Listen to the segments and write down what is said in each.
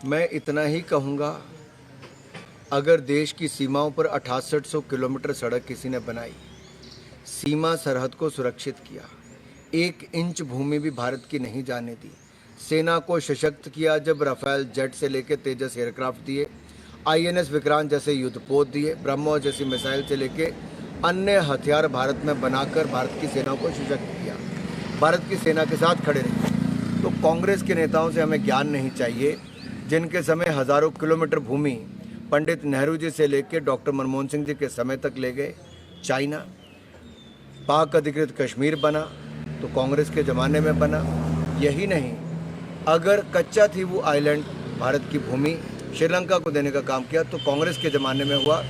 मैं इतना ही कहूँगा, अगर देश की सीमाओं पर 6800 किलोमीटर सड़क किसी ने बनाई, सीमा सरहद को सुरक्षित किया, 1 इंच भूमि भी भारत की नहीं जाने दी, सेना को सशक्त किया जब राफेल जेट से लेकर तेजस एयरक्राफ्ट दिए, INS विक्रांत जैसे युद्धपोत दिए, ब्रह्मोस जैसी मिसाइल से लेकर अन्य हथियार भारत में बनाकर भारत की सेना को सशक्त किया, भारत की सेना के साथ खड़े रहे। तो कांग्रेस के नेताओं से हमें ज्ञान नहीं चाहिए, जिनके समय हज़ारों किलोमीटर भूमि पंडित नेहरू जी से लेकर डॉक्टर मनमोहन सिंह जी के समय तक ले गए। चाइना, पाक अधिकृत कश्मीर बना तो कांग्रेस के ज़माने में बना। यही नहीं, अगर कच्चा थी वो आइलैंड भारत की भूमि श्रीलंका को देने का काम किया तो कांग्रेस के ज़माने में हुआ।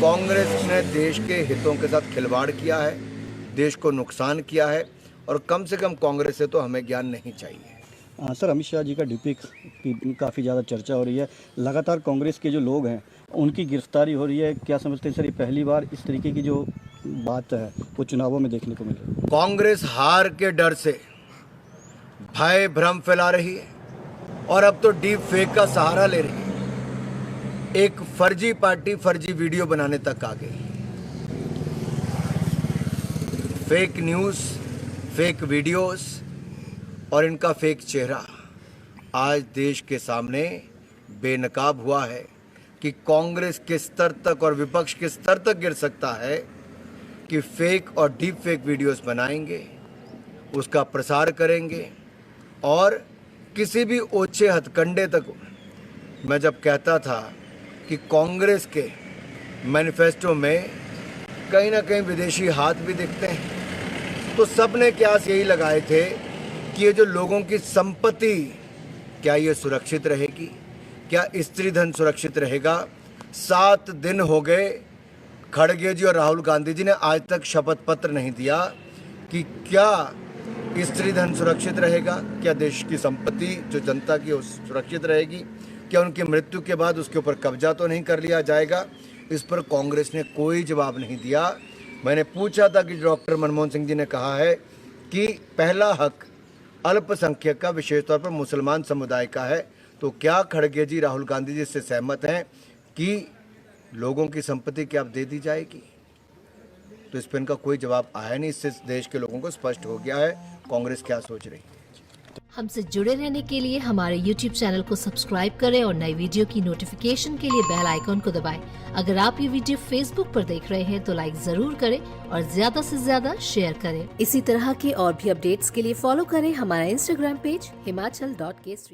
कांग्रेस ने देश के हितों के साथ खिलवाड़ किया है, देश को नुकसान किया है, और कम से कम कांग्रेस से तो हमें ज्ञान नहीं चाहिए। सर, अमित शाह जी का डीपी की काफ़ी ज़्यादा चर्चा हो रही है। लगातार कांग्रेस के जो लोग हैं उनकी गिरफ्तारी हो रही है। क्या समझते हैं सर, ये पहली बार इस तरीके की जो बात है वो चुनावों में देखने को मिल रही है? कांग्रेस हार के डर से भय भ्रम फैला रही है और अब तो डीप फेक का सहारा ले रही है। एक फर्जी पार्टी फर्जी वीडियो बनाने तक आ गई। फेक न्यूज़, फेक वीडियोस और इनका फेक चेहरा आज देश के सामने बेनकाब हुआ है कि कांग्रेस किस स्तर तक और विपक्ष किस स्तर तक गिर सकता है कि फेक और डीप फेक वीडियोस बनाएंगे, उसका प्रसार करेंगे और किसी भी ओछे हथकंडे तक। मैं जब कहता था कि कांग्रेस के मैनिफेस्टो में कहीं ना कहीं विदेशी हाथ भी दिखते हैं, तो सबने क्यास यही लगाए थे कि ये जो लोगों की संपत्ति, क्या ये सुरक्षित रहेगी, क्या स्त्री धन सुरक्षित रहेगा। 7 दिन हो गए, खड़गे जी और राहुल गांधी जी ने आज तक शपथ पत्र नहीं दिया कि क्या स्त्री धन सुरक्षित रहेगा, क्या देश की संपत्ति जो जनता की वो सुरक्षित रहेगी, क्या उनकी मृत्यु के बाद उसके ऊपर कब्जा तो नहीं कर लिया जाएगा। इस पर कांग्रेस ने कोई जवाब नहीं दिया। मैंने पूछा था कि डॉक्टर मनमोहन सिंह जी ने कहा है कि पहला हक अल्पसंख्यक का, विशेष तौर पर मुसलमान समुदाय का है, तो क्या खड़गे जी, राहुल गांधी जी इससे सहमत हैं कि लोगों की संपत्ति क्या अब दे दी जाएगी? तो इस पर इनका कोई जवाब आया नहीं। इससे देश के लोगों को स्पष्ट हो गया है कांग्रेस क्या सोच रही है। हमसे जुड़े रहने के लिए हमारे YouTube चैनल को सब्सक्राइब करें और नई वीडियो की नोटिफिकेशन के लिए बेल आइकॉन को दबाएं। अगर आप ये वीडियो Facebook पर देख रहे हैं तो लाइक जरूर करें और ज्यादा से ज्यादा शेयर करें। इसी तरह के और भी अपडेट्स के लिए फॉलो करें हमारा Instagram पेज himachal.k3।